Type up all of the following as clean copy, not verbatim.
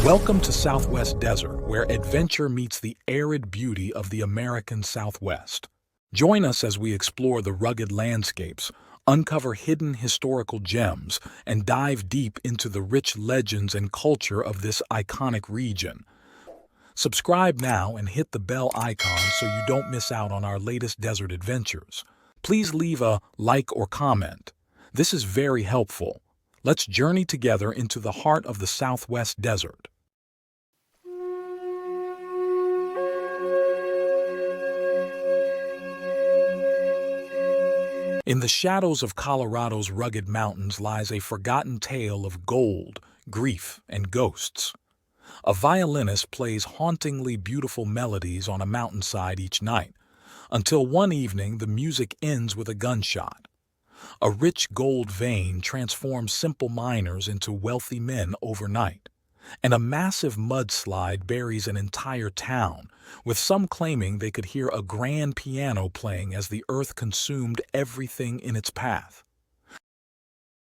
Welcome to Southwest Desert, where adventure meets the arid beauty of the American Southwest. Join us as we explore the rugged landscapes, uncover hidden historical gems, and dive deep into the rich legends and culture of this iconic region. Subscribe now and hit the bell icon so you don't miss out on our latest desert adventures. Please leave a like or comment. This is very helpful. Let's journey together into the heart of the Southwest Desert. In the shadows of Colorado's rugged mountains lies a forgotten tale of gold, grief, and ghosts. A violinist plays hauntingly beautiful melodies on a mountainside each night, until one evening the music ends with a gunshot. A rich gold vein transforms simple miners into wealthy men overnight, and a massive mudslide buries an entire town, with some claiming they could hear a grand piano playing as the earth consumed everything in its path.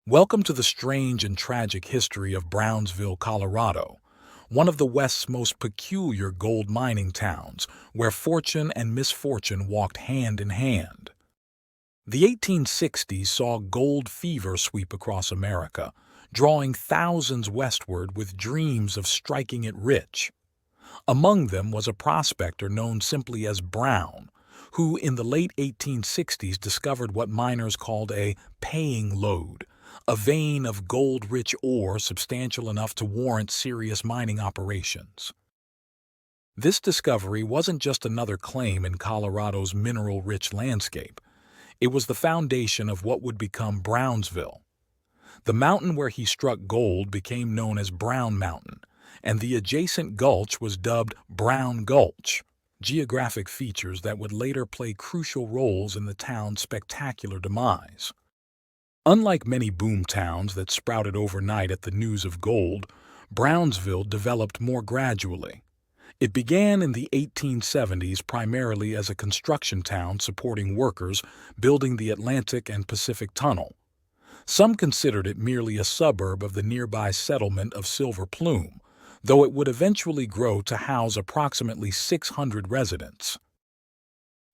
Welcome to the strange and tragic history of Brownsville, Colorado, one of the West's most peculiar gold mining towns, where fortune and misfortune walked hand in hand. The 1860s saw gold fever sweep across America, drawing thousands westward with dreams of striking it rich. Among them was a prospector known simply as Brown, who in the late 1860s discovered what miners called a paying lode, a vein of gold-rich ore substantial enough to warrant serious mining operations. This discovery wasn't just another claim in Colorado's mineral-rich landscape. It was the foundation of what would become Brownsville. The mountain where he struck gold became known as Brown Mountain, and the adjacent gulch was dubbed Brown Gulch, geographic features that would later play crucial roles in the town's spectacular demise. Unlike many boom towns that sprouted overnight at the news of gold, Brownsville developed more gradually. It began in the 1870s primarily as a construction town supporting workers building the Atlantic and Pacific Tunnel. Some considered it merely a suburb of the nearby settlement of Silver Plume, though it would eventually grow to house approximately 600 residents.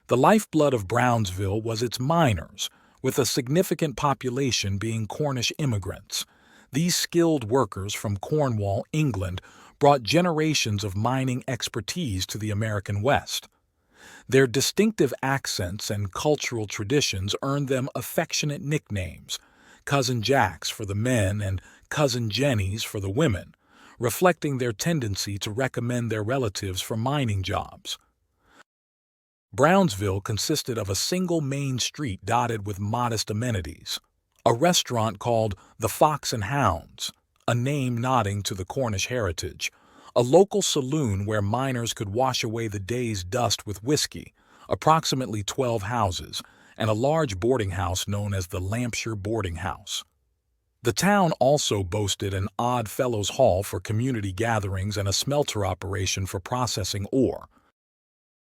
The lifeblood of Brownsville was its miners, with a significant population being Cornish immigrants. These skilled workers from Cornwall, England, brought generations of mining expertise to the American West. Their distinctive accents and cultural traditions earned them affectionate nicknames, Cousin Jacks for the men and Cousin Jennies for the women, reflecting their tendency to recommend their relatives for mining jobs. Brownsville consisted of a single main street dotted with modest amenities, a restaurant called the Fox and Hounds, a name nodding to the Cornish heritage, a local saloon where miners could wash away the day's dust with whiskey, approximately 12 houses, and a large boarding house known as the Lampshire Boarding House. The town also boasted an Odd Fellows Hall for community gatherings and a smelter operation for processing ore.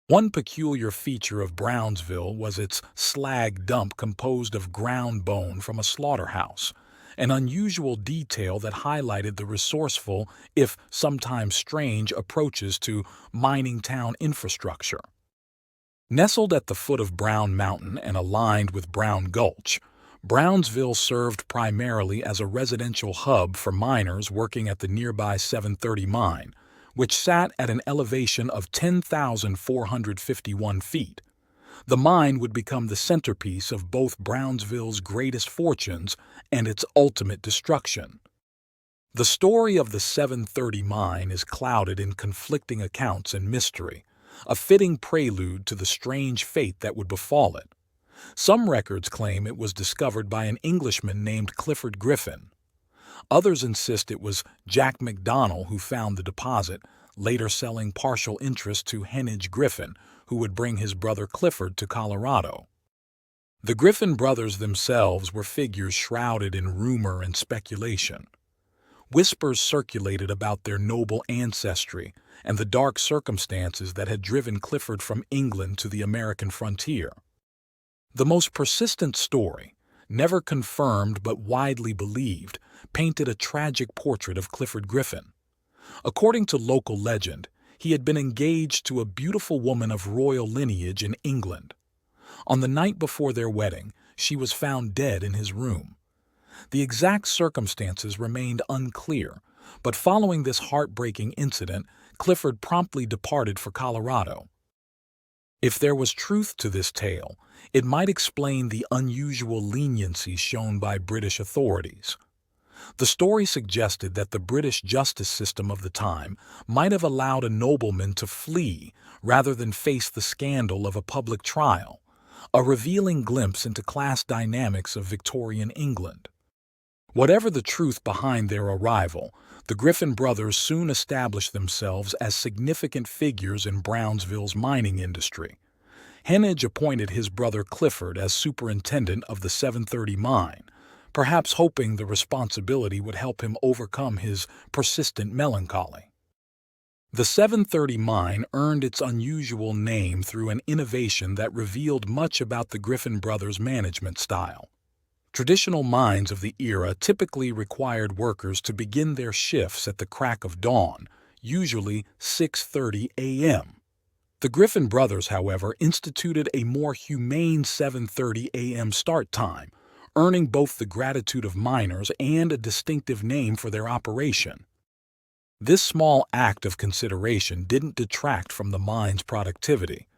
One peculiar feature of Brownsville was its slag dump composed of ground bone from a slaughterhouse, an unusual detail that highlighted the resourceful, if sometimes strange, approaches to mining town infrastructure. Nestled at the foot of Brown Mountain and aligned with Brown Gulch, Brownsville served primarily as a residential hub for miners working at the nearby 730 mine, which sat at an elevation of 10,451 feet. The mine would become the centerpiece of both Brownsville's greatest fortunes and its ultimate destruction. The story of the 730 mine is clouded in conflicting accounts and mystery, a fitting prelude to the strange fate that would befall it. Some records claim it was discovered by an Englishman named Clifford Griffin. Others insist it was Jack McDonnell who found the deposit, later selling partial interest to Henage Griffin, who would bring his brother Clifford to Colorado. The Griffin brothers themselves were figures shrouded in rumor and speculation. Whispers circulated about their noble ancestry and the dark circumstances that had driven Clifford from England to the American frontier. The most persistent story, never confirmed but widely believed, painted a tragic portrait of Clifford Griffin. According to local legend, he had been engaged to a beautiful woman of royal lineage in England. On the night before their wedding, she was found dead in his room. The exact circumstances remained unclear, but following this heartbreaking incident, Clifford promptly departed for Colorado. If there was truth to this tale, it might explain the unusual leniency shown by British authorities. The story suggested that the British justice system of the time might have allowed a nobleman to flee rather than face the scandal of a public trial, a revealing glimpse into class dynamics of Victorian England. Whatever the truth behind their arrival, the Griffin brothers soon established themselves as significant figures in Brownsville's mining industry. Heneage appointed his brother Clifford as superintendent of the 730 mine, perhaps hoping the responsibility would help him overcome his persistent melancholy. The 730 mine earned its unusual name through an innovation that revealed much about the Griffin brothers' management style. Traditional mines of the era typically required workers to begin their shifts at the crack of dawn, usually 6:30 a.m. The Griffin brothers, however, instituted a more humane 7:30 a.m. start time, earning both the gratitude of miners and a distinctive name for their operation. This small act of consideration didn't detract from the mine's productivity.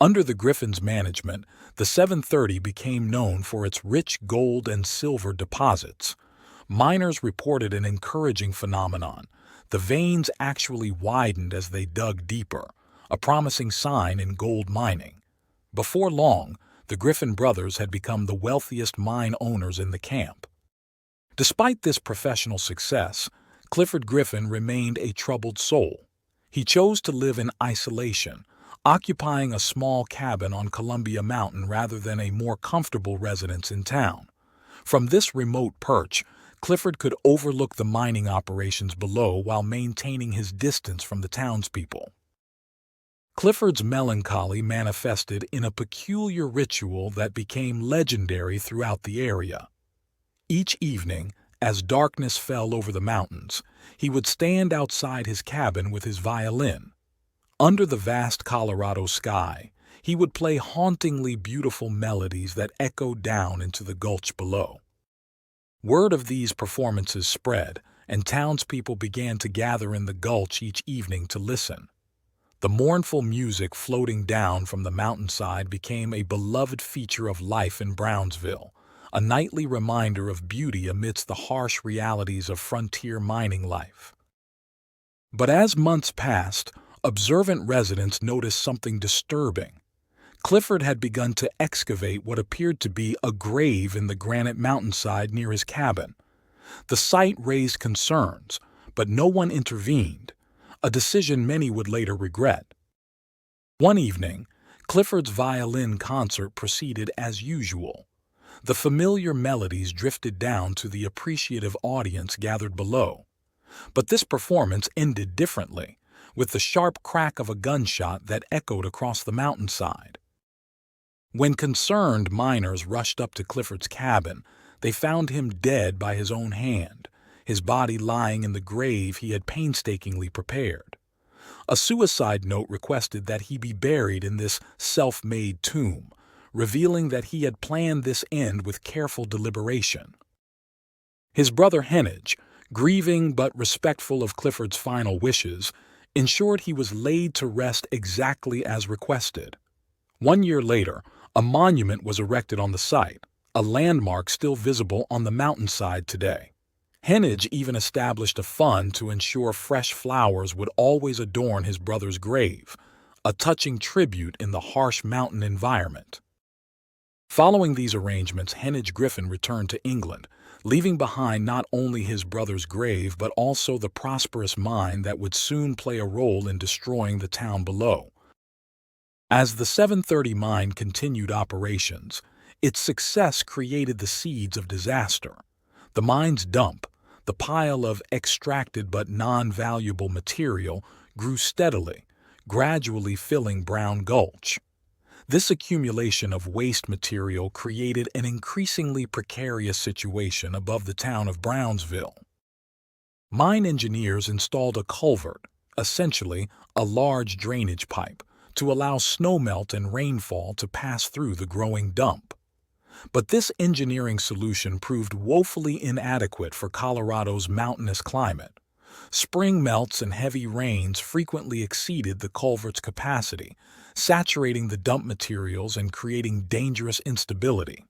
Under the Griffins' management, the 730 became known for its rich gold and silver deposits. Miners reported an encouraging phenomenon. The veins actually widened as they dug deeper, a promising sign in gold mining. Before long, the Griffin brothers had become the wealthiest mine owners in the camp. Despite this professional success, Clifford Griffin remained a troubled soul. He chose to live in isolation, occupying a small cabin on Columbia Mountain rather than a more comfortable residence in town. From this remote perch, Clifford could overlook the mining operations below while maintaining his distance from the townspeople. Clifford's melancholy manifested in a peculiar ritual that became legendary throughout the area. Each evening, as darkness fell over the mountains, he would stand outside his cabin with his violin. Under the vast Colorado sky, he would play hauntingly beautiful melodies that echoed down into the gulch below. Word of these performances spread, and townspeople began to gather in the gulch each evening to listen. The mournful music floating down from the mountainside became a beloved feature of life in Brownsville, a nightly reminder of beauty amidst the harsh realities of frontier mining life. But as months passed, observant residents noticed something disturbing. Clifford had begun to excavate what appeared to be a grave in the granite mountainside near his cabin. The sight raised concerns, but no one intervened, a decision many would later regret. One evening, Clifford's violin concert proceeded as usual. The familiar melodies drifted down to the appreciative audience gathered below. But this performance ended differently, with the sharp crack of a gunshot that echoed across the mountainside. When concerned miners rushed up to Clifford's cabin, they found him dead by his own hand, his body lying in the grave he had painstakingly prepared. A suicide note requested that he be buried in this self-made tomb, revealing that he had planned this end with careful deliberation. His brother Heneage, grieving but respectful of Clifford's final wishes, ensured he was laid to rest exactly as requested. 1 year later, a monument was erected on the site, a landmark still visible on the mountainside today. Heneage even established a fund to ensure fresh flowers would always adorn his brother's grave, a touching tribute in the harsh mountain environment. Following these arrangements, Heneage Griffin returned to England, leaving behind not only his brother's grave but also the prosperous mine that would soon play a role in destroying the town below. As the 730 mine continued operations, its success created the seeds of disaster. The mine's dump, the pile of extracted but non-valuable material, grew steadily, gradually filling Brown Gulch. This accumulation of waste material created an increasingly precarious situation above the town of Brownsville. Mine engineers installed a culvert, essentially a large drainage pipe, to allow snowmelt and rainfall to pass through the growing dump. But this engineering solution proved woefully inadequate for Colorado's mountainous climate. Spring melts and heavy rains frequently exceeded the culvert's capacity, saturating the dump materials and creating dangerous instability.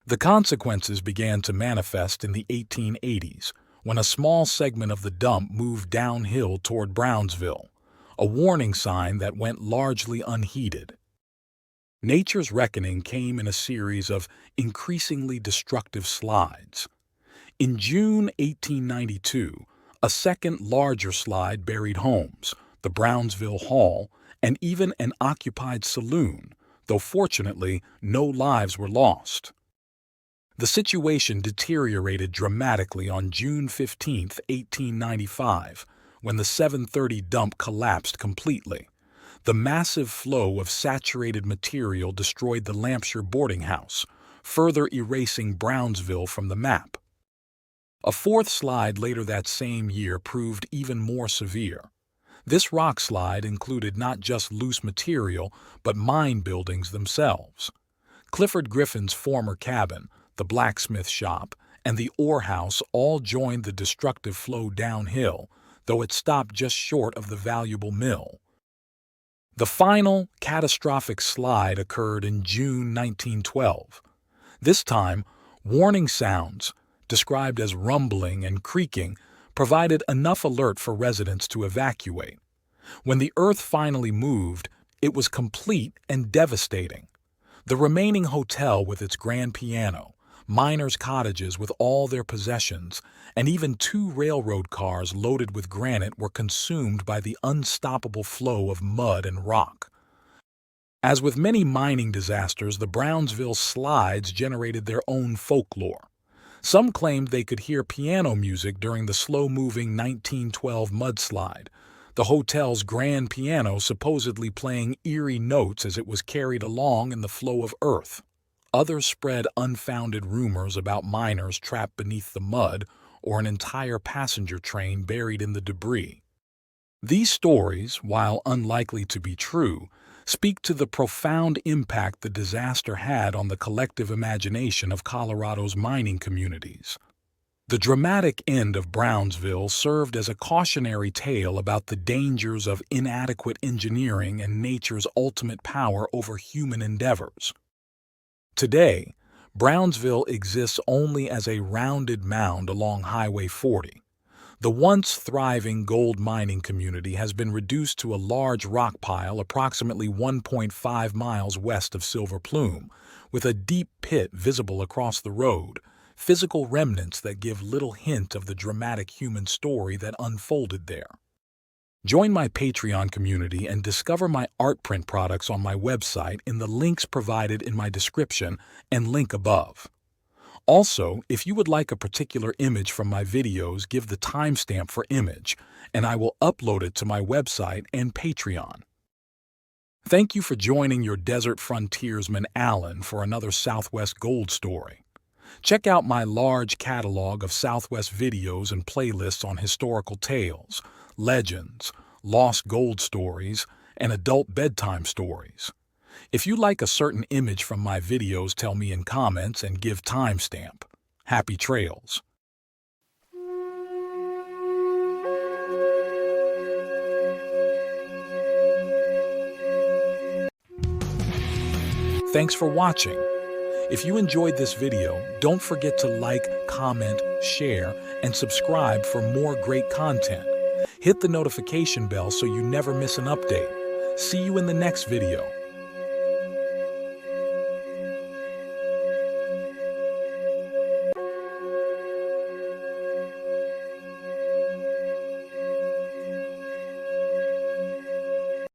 The consequences began to manifest in the 1880s, when a small segment of the dump moved downhill toward Brownsville, a warning sign that went largely unheeded. Nature's reckoning came in a series of increasingly destructive slides. In June 1892, a second larger slide buried homes, the Brownsville Hall, and even an occupied saloon, though fortunately no lives were lost. The situation deteriorated dramatically on June 15, 1895, when the 730 dump collapsed completely. The massive flow of saturated material destroyed the Lampshire boarding house, further erasing Brownsville from the map. A fourth slide later that same year proved even more severe. This rock slide included not just loose material, but mine buildings themselves. Clifford Griffin's former cabin, the blacksmith shop, and the ore house all joined the destructive flow downhill, though it stopped just short of the valuable mill. The final, catastrophic slide occurred in June 1912. This time, warning sounds, described as rumbling and creaking, provided enough alert for residents to evacuate. When the earth finally moved, it was complete and devastating. The remaining hotel with its grand piano, miners' cottages with all their possessions, and even 2 railroad cars loaded with granite were consumed by the unstoppable flow of mud and rock. As with many mining disasters, the Brownsville slides generated their own folklore. Some claimed they could hear piano music during the slow-moving 1912 mudslide, the hotel's grand piano supposedly playing eerie notes as it was carried along in the flow of earth. Others spread unfounded rumors about miners trapped beneath the mud or an entire passenger train buried in the debris. These stories, while unlikely to be true, speak to the profound impact the disaster had on the collective imagination of Colorado's mining communities. The dramatic end of Brownsville served as a cautionary tale about the dangers of inadequate engineering and nature's ultimate power over human endeavors. Today, Brownsville exists only as a rounded mound along Highway 40. The once thriving gold mining community has been reduced to a large rock pile approximately 1.5 miles west of Silver Plume, with a deep pit visible across the road, physical remnants that give little hint of the dramatic human story that unfolded there. Join my Patreon community and discover my art print products on my website in the links provided in my description and link above. Also, if you would like a particular image from my videos, give the timestamp for image, and I will upload it to my website and Patreon. Thank you for joining your Desert Frontiersman Alan for another Southwest Gold story. Check out my large catalog of Southwest videos and playlists on historical tales, legends, lost gold stories, and adult bedtime stories. If you like a certain image from my videos, tell me in comments and give timestamp. Happy trails! Thanks for watching. If you enjoyed this video, don't forget to like, comment, share, and subscribe for more great content. Hit the notification bell so you never miss an update. See you in the next video.